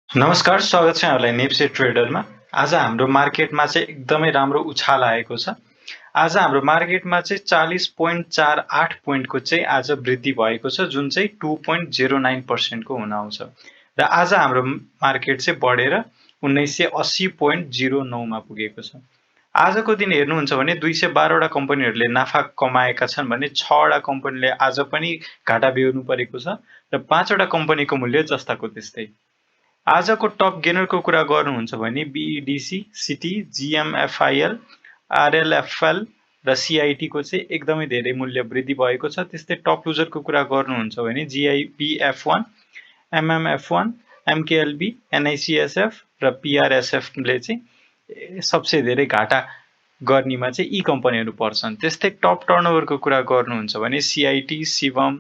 नमस्कार, स्वागत छ यहाँलाई नेप्से ट्रेडरमा। आज हाम्रो मार्केटमा चाहिँ एकदमै राम्रो उछाल आएको छ। आज हाम्रो मार्केटमा चाहिँ 40.48 पोइन्टको चाहिँ आज वृद्धि भएको छ, जुन चाहिँ 2.09% को हुन आउँछ। र आज हाम्रो मार्केट चाहिँ बढेर 1980.09 मा पुगेको छ। आजको दिन हेर्नुहुन्छ भने 212 वटा कम्पनीहरूले नाफा कमाएका छन् भने 6 वटा कम्पनीले आज पनि घाटा बेहोर्नु परेको छ र 5 वटा कम्पनीको मूल्य जस्ताको त्यस्तै। आजको टप गेनरको कुरा गर्नुहुन्छ भने बीईडीसी, सिटी, जीएमएफआईएल, आरएलएफएल र सीआईटी को चाहिँ एकदमै धेरै मूल्य वृद्धि भएको छ। त्यस्तै टप लुजरको कुरा गर्नुहुन्छ भने जीआईपीएफ1, एमएमएफ1, एमकेएलबी, एनआईसीएसएफ र पीआरएसएफले चाहिँ सबसे धेरै घाटा गर्नेमा चाहिँ यी कम्पनीहरू पर्छन्। त्यस्तै टप टर्नओभरको कुरा गर्नुहुन्छ भने सीआईटी, शिवम,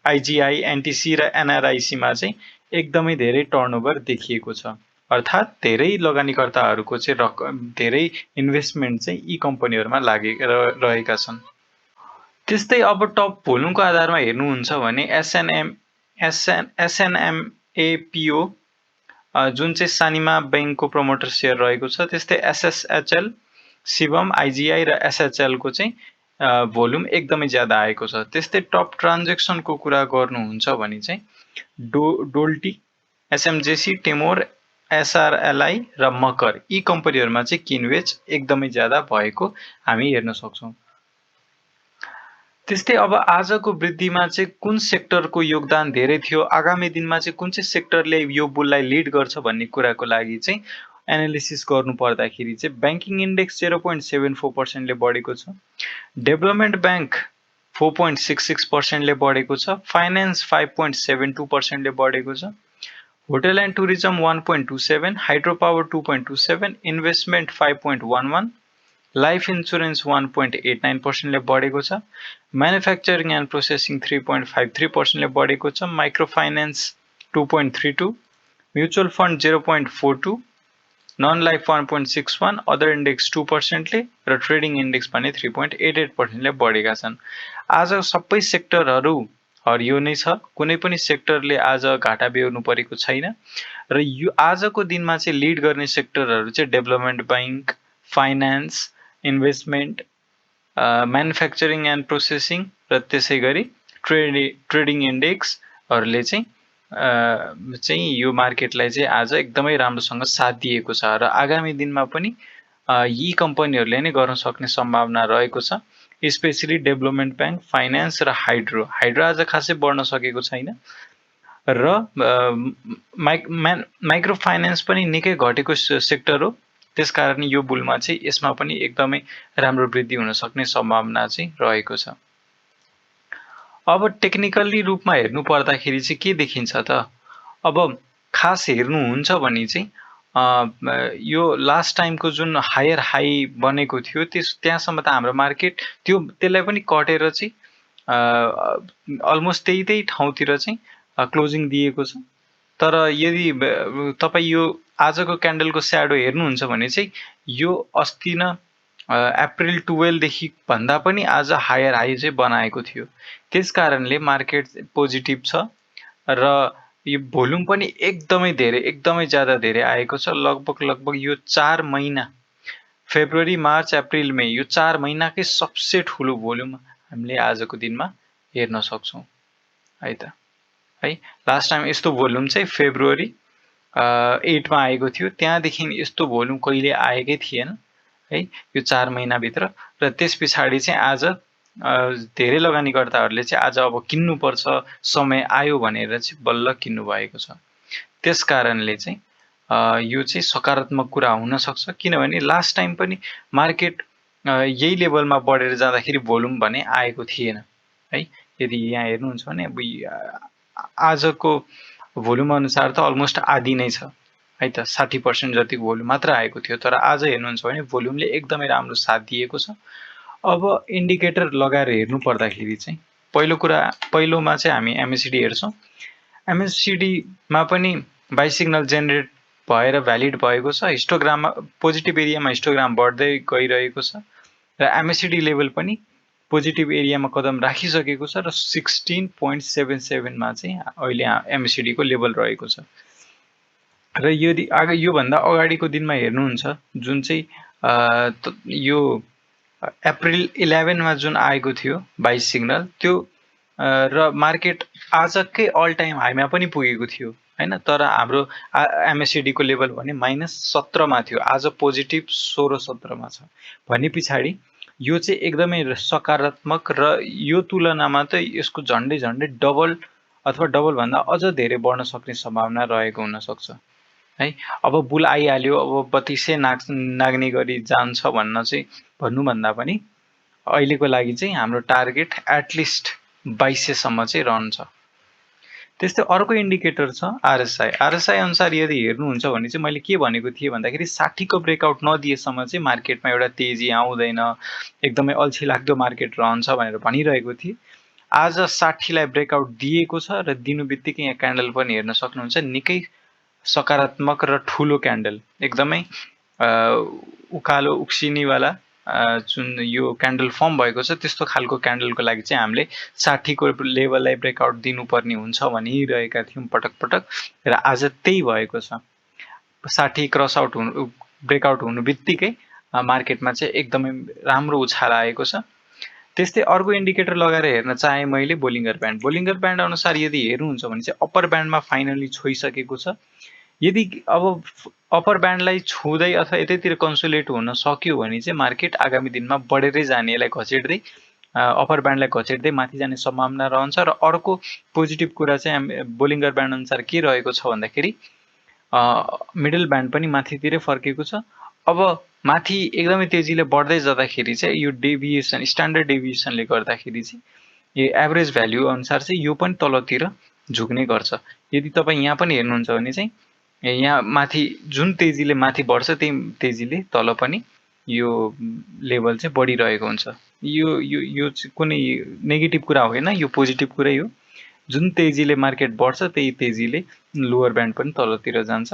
आईजीआई, एनटीसी र एनआरआईसीमा चाहिँ एकदमै धेरै टर्नओभर देखिएको छ। अर्थात् धेरै लगानीकर्ताहरूको चाहिँ धेरै इन्भेस्टमेन्ट चाहिँ यी कम्पनीहरूमा रहेका छन्। त्यस्तै अब टप भोल्युमको आधारमा हेर्नुहुन्छ भने एसएनएमएपीओ जुन चाहिँ सानिमा बैंकको प्रमोटर सेयर रहेको छ, त्यस्तै एसएसएचएल, शिवम, आईजीआई र एसएचएल को चाहिँ भोल्युम एकदमै ज्यादा आएको छ। त्यस्तै टप ट्रान्जेक्सनको कुरा गर्नुहुन्छ भने चाहिँ डोल्टी, एसएमजेसी, टेमोर, एसआरएलआई र मकर यी कम्पनीहरूमा चाहिँ किनबेच एकदमै ज्यादा भएको हामी हेर्न सक्छौँ। त्यस्तै अब आजको वृद्धिमा चाहिँ कुन सेक्टरको योगदान धेरै थियो, आगामी दिनमा चाहिँ कुन चाहिँ सेक्टरले यो बुललाई लिड गर्छ भन्ने कुराको लागि चाहिँ एनालिसिस गर्नु पर्दाखेरि चाहिँ बैंकिङ इन्डेक्स 0.74% ले बढेको छ, डेभलपमेन्ट बैंक 4.66% ले बढेको छ, फाइनान्स 5.72% ले बढेको छ, hotel and tourism 1.27, hydro power 2.27, investment 5.11, life insurance 1.89% ले बढेको छ, म्यानुफ्याक्चरिङ एन्ड प्रोसेसिङ 3.53% ले बढेको छ, micro finance 2.32, mutual fund 0.42, non life 1.61, other index 2% ले र ट्रेडिङ इन्डेक्स भने 3.88% ले बढेका छन्। आज सबै सेक्टरहरू हरियो नै छ, कुनै पनि सेक्टरले आज घाटा बेहोर्नु परेको छैन र यो आजको दिनमा चाहिँ लिड गर्ने सेक्टरहरू चाहिँ development bank, finance, investment, manufacturing and processing र त्यसै गरी ट्रेडिङ इन्डेक्सहरूले चाहिँ यो मार्केटलाई चाहिँ आज एकदमै राम्रोसँग साथ दिएको छ र आगामी दिनमा पनि यी कम्पनीहरूले नै गर्न सक्ने सम्भावना रहेको छ। स्पेशली डेभलपमेन्ट बैंक, फाइनान्स र हाइड्रो आज खासै बढ्न सकेको छैन र माइक्रो फाइनान्स पनि निकै घटेको सेक्टर हो, त्यसकारण यो बुलमा चाहिँ यसमा पनि एकदमै राम्रो वृद्धि हुन सक्ने सम्भावना चाहिँ रहेको छ। अब टेक्निकली रूपमा हेर्नु पर्दाखेरि चाहिँ के देखिन्छ त, अब खास हेर्नुहुन्छ भने चाहिँ यो लास्ट टाइमको जुन हायर हाई बनेको थियो त्यहाँसम्म त हाम्रो मार्केट त्यसलाई पनि कटेर चाहिँ अलमोस्ट त्यही ठाउँतिर चाहिँ क्लोजिङ दिएको छ। तर यदि तपाईँ यो आजको क्यान्डलको स्याडो हेर्नुहुन्छ भने चाहिँ यो अस्ति न अप्रिल 12 देखि भन्दा पनि आज हायर हाई चाहिँ बनाएको थियो, त्यसकारणले मार्केट पोजिटिभ छ र यो भोल्युम पनि एकदमै ज्यादा धेरै आएको छ। लगभग यो 4 महिना फेब्रुअरी, मार्च, अप्रिल, मे यो 4 महिनाकै सबसे ठुलो भोल्युम हामीले आजको दिनमा हेर्न सक्छौँ है त है। लास्ट टाइम यस्तो भोल्युम चाहिँ फेब्रुअरी 8 मा आएको थियो, त्यहाँदेखि यस्तो भोल्युम कहिले आएकै थिएन है यो 4 महिनाभित्र र त्यस पछाडि चाहिँ आज धेरै लगानीकर्ताहरूले चाहिँ आज अब किन्नुपर्छ, समय आयो भनेर चाहिँ बल्ल किन्नु भएको छ। त्यसकारणले चाहिँ यो चाहिँ सकारात्मक कुरा हुन सक्छ, किनभने लास्ट टाइम पनि मार्केट यही लेभलमा बढेर जाँदाखेरि भोल्युम भने आएको थिएन है। यदि यहाँ हेर्नुहुन्छ भने आजको भोल्युम अनुसार त अलमोस्ट आधी नै छ है त, 60% जति भोल्युम मात्र आएको थियो, तर आज हेर्नुहुन्छ भने भोल्युमले एकदमै राम्रो साथ दिएको छ। अब इन्डिकेटर लगाएर हेर्नु पर्दाखेरि चाहिँ पहिलोमा चाहिँ हामी एमएसडी हेर्छौँ। एमएससीडीमा पनि बाइ सिग्नल जेनेरेट भएर भ्यालिड भएको छ, हिस्टोग्राममा पोजिटिभ एरियामा हिस्टोग्राम बढ्दै गइरहेको छ र एमएससीडी लेभल पनि पोजिटिभ एरियामा कदम राखिसकेको छ र 16.77 मा चाहिँ अहिले एमएससीडी को लेभल रहेको छ। र यदि योभन्दा अगाडिको दिनमा हेर्नुहुन्छ जुन चाहिँ यो अप्रिल 11 मा जुन आएको थियो 22 सिग्नल त्यो र मार्केट आजकै अल टाइम हाईमा पनि पुगेको थियो हैन, तर हाम्रो MACD को लेभल भने -17 मा थियो, आज पोजिटिभ 16-17 मा छ भने पछाडि यो चाहिँ एकदमै सकारात्मक र यो तुलनामा त यसको झन्डै झन्डै डबल अथवा डबल भन्दा अझ धेरै बढ्न सक्ने सम्भावना रहेको हुन सक्छ है। अब बुल आइहाल्यो, अब 3200 नाग्ने गरी जान्छ भन्न चाहिँ भन्नुभन्दा पनि अहिलेको लागि चाहिँ हाम्रो टार्गेट एटलिस्ट 2200 सम्म चाहिँ रहन्छ। त्यस्तै अर्को इन्डिकेटर छ आरएसआई। आरएसआई अनुसार यदि हेर्नुहुन्छ भने चाहिँ मैले के भनेको थिएँ भन्दाखेरि 60 को ब्रेकआउट नदिएसम्म चाहिँ मार्केटमा एउटा तेजी आउँदैन, एकदमै अल्छी लाग्दो मार्केट रहन्छ भनेर भनिरहेको थिएँ। आज 60 लाई ब्रेकआउट दिएको छ र दिनु बित्तिकै यहाँ क्यान्डल पनि हेर्न सक्नुहुन्छ, निकै सकारात्मक र ठुलो क्यान्डल, एकदमै उकालो उक्सिनीवाला जुन यो क्यान्डल फर्म भएको छ त्यस्तो खालको क्यान्डलको लागि चाहिँ हामीले 60 को लेभललाई ब्रेकआउट दिनुपर्ने हुन्छ भनिरहेका थियौँ पटक पटक, र आज त्यही भएको छ। 60 क्रस आउट हुनु ब्रेकआउट हुनु बित्तिकै मार्केटमा चाहिँ एकदमै राम्रो उछाल आएको छ। त्यस्तै अर्को इन्डिकेटर लगाएर हेर्न चाहे मैले बोलिङ्गर ब्यान्ड। बोलिङ्गर ब्यान्ड अनुसार यदि हेर्नुहुन्छ भने चाहिँ अप्पर ब्यान्डमा फाइनली छोइसकेको छ। यदि अब अप्पर ब्यान्डलाई छुँदै अथवा यतैतिर कन्सोलिडेट हुन सक्यो भने चाहिँ मार्केट आगामी दिनमा बढेरै जाने, यसलाई घचेट्दै अप्पर ब्यान्डलाई घचेट्दै माथि जाने सम्भावना रहन्छ। र अर्को पोजिटिभ कुरा चाहिँ बोलिङ्गर ब्यान्ड अनुसार के रहेको छ भन्दाखेरि मिडल ब्यान्ड पनि माथितिरै फर्केको छ। अब माथि एकदमै तेजीले बढ्दै जाँदाखेरि चाहिँ यो डेभिएसन, स्ट्यान्डर्ड डेभिएसनले गर्दाखेरि चाहिँ यो एभरेज भ्याल्यु अनुसार चाहिँ यो पनि तलतिर झुक्ने गर्छ। यदि तपाईँ यहाँ पनि हेर्नुहुन्छ भने चाहिँ यहाँ माथि जुन तेजीले माथि बढ्छ त्यही तेजीले तल पनि यो लेभल चाहिँ बढिरहेको हुन्छ। यो कुनै नेगेटिभ कुरा होइन, यो पोजिटिभ कुरै हो। जुन तेजीले मार्केट बढ्छ त्यही तेजीले लोवर ब्यान्ड पनि तलतिर जान्छ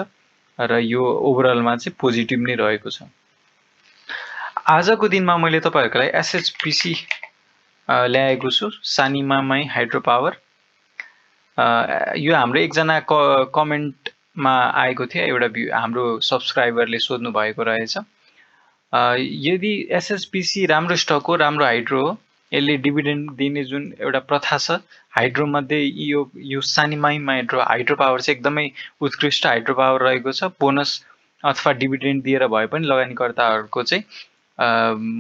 र यो ओभरअलमा चाहिँ पोजिटिभ नै रहेको छ। आजको दिनमा मैले तपाईहरुको लागि SHPC ल्याएको छु, सानिमामै हाइड्रो पावर। यो हाम्रो एकजना कमेन्टमा आएको थियो, एउटा हाम्रो सब्सक्राइबरले सोध्नु भएको रहेछ। यदि SHPC राम्रो स्टक हो, राम्रो हाइड्रो हो, यसले डिभिडेन्ड दिने जुन एउटा प्रथा छ हाइड्रो मध्ये यो सानिमाइम हाइड्रो पावर चाहिँ एकदमै उत्कृष्ट हाइड्रो पावर रहेको छ। बोनस अथवा डिभिडेन्ड दिएर भए पनि लगानीकर्ताहरूको चाहिँ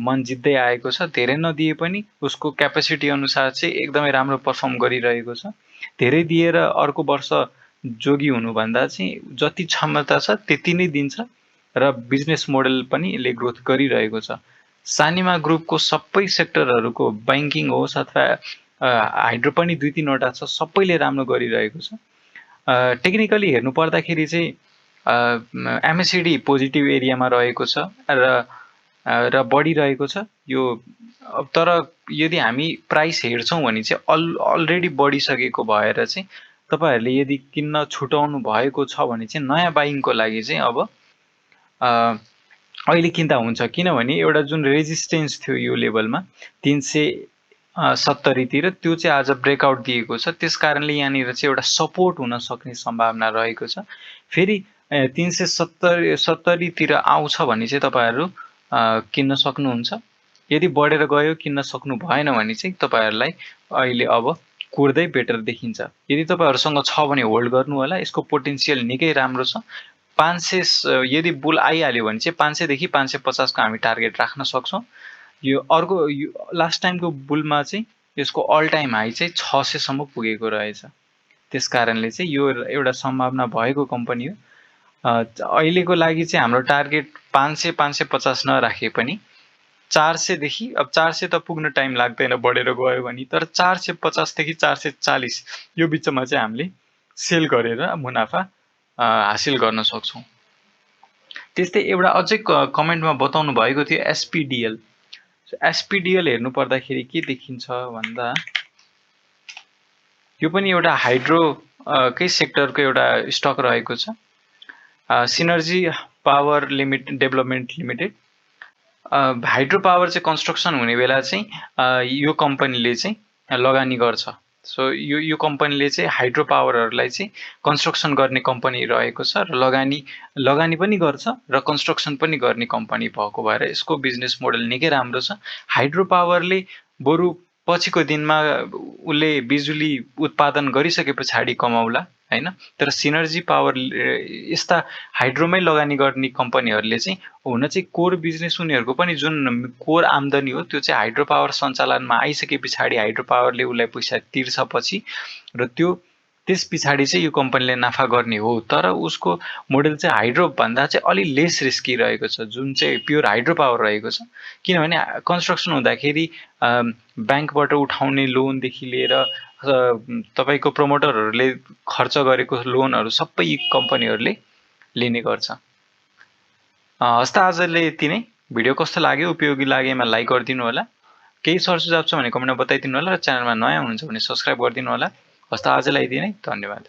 मन जित्दै आएको छ। धेरै नदिए पनि उसको क्यापेसिटी अनुसार चाहिँ एकदमै राम्रो पर्फर्म गरिरहेको छ। धेरै दिएर अर्को वर्ष जोगी हुनुभन्दा चाहिँ जति क्षमता छ त्यति नै दिन्छ र बिजनेस मोडल पनि यसले ग्रोथ गरिरहेको छ। सानिमा ग्रुपको सबै सेक्टरहरूको बैंकिङ होस् अथवा हाइड्रो पनि 2-3 वटा छ, सबैले राम्रो गरिरहेको छ। टेक्निकली हेर्नु पर्दाखेरि चाहिँ MACD पोजिटिभ एरियामा रहेको छ र बढिरहेको छ यो। तर यदि हामी प्राइस हेर्छौं भने चाहिँ अलरेडी बढिसकेको भएर चाहिँ तपाईहरुले यदि किन्न छुटाउनु भएको छ भने चाहिँ नयाँ बाइङको लागि चाहिँ अब अहिले किन्दा हुन्छ। किनभने एउटा जुन रेजिस्टेन्स थियो यो लेभलमा 370 तिर, त्यो चाहिँ आज ब्रेकआउट दिएको छ। त्यसकारणले यहाँनिर चाहिँ एउटा सपोर्ट हुन सक्ने सम्भावना रहेको छ। फेरि 370 तिर आउँछ भने चाहिँ तपाईहरु किन्न सक्नुहुन्छ। यदि बढेर गयो किन्न सक्नु भएन भने चाहिँ तपाईहरुलाई अहिले अब कुर्दै बेटर देखिन्छ। यदि तपाईहरुसँग छ भने होल्ड गर्नु होला, यसको पोटेन्शियल निकै राम्रो छ। 500 यदि बुल आइहाल्यो भने चाहिँ 500 देखि 550 को हामी टार्गेट राख्न सक्छौं। यो अर्को लास्ट टाइमको बुलमा चाहिँ यसको अल टाइम हाई चाहिँ 600 सम्म पुगेको रहेछ। त्यसकारणले चाहिँ यो एउटा सम्भावना भएको कम्पनी हो। अहिलेको लागि चाहिँ हाम्रो टार्गेट 500-550 नराखे पनि 400 देखि, अब 400 त पुग्न टाइम लाग्दैन बढेर गयो भने, तर 450 देखि 440 यो बिचमा चाहिँ हामीले सेल गरेर मुनाफा हासिल गर्न सक्छौं। त्यस्तै एउटा अझै कमेन्टमा बताउनु भएको थियो SPDL। SPDL हेर्नु पर्दाखेरि के देखिन्छ भन्दा यो पनि एउटा हाइड्रो कै सेक्टरको एउटा स्टक रहेको छ। Synergy power development limited. Hydro power चाहिँ कन्स्ट्रक्सन हुने बेला चाहिँ यो कम्पनीले चाहिँ लगानी गर्छ। सो यो कम्पनीले चाहिँ हाइड्रो पावरहरूलाई चाहिँ कन्स्ट्रक्सन गर्ने कम्पनी रहेको छ र लगानी पनि गर्छ र कन्स्ट्रक्सन पनि गर्ने कम्पनी भएको भएर यसको बिजनेस मोडल निकै राम्रो छ। हाइड्रो पावरले बरु पछिको दिनमा उसले बिजुली उत्पादन गरिसके पछाडि कमाउला हैन, तर सिनर्जी पावर यस्ता हाइड्रोमै लगानी गर्ने कम्पनीहरूले चाहिँ हुन चाहिँ कोर बिजनेस उनीहरूको पनि जुन कोर आम्दानी हो त्यो चाहिँ हाइड्रो पावर सञ्चालनमा आइसके पछाडि हाइड्रो पावरले उसलाई पैसा तिर्छ पछि र त्यस पछाडि चाहिँ यो कम्पनीले नाफा गर्ने हो। तर उसको मोडल चाहिँ हाइड्रो भन्दा चाहिँ अलि लेस रिस्की रहेको छ, जुन चाहिँ प्योर हाइड्रो पावर रहेको छ। किनभने कन्स्ट्रक्सन हुँदाखेरि ब्याङ्कबाट उठाउने लोनदेखि लिएर तपाईको प्रमोटरहरूले खर्च गरेको लोनहरू सबै यी कम्पनीहरूले लिने गर्छ। हस्त आजले यति नै। भिडियो कस्तो लाग्यो, उपयोगी लागेमा लाइक गरिदिनु होला। केही सरसुझाव छ भने कमेन्टमा बताइदिनु होला र च्यानलमा नयाँ हुनुहुन्छ भने सब्स्क्राइब गरिदिनु होला। हस्त आजलाई यति नै, धन्यवाद।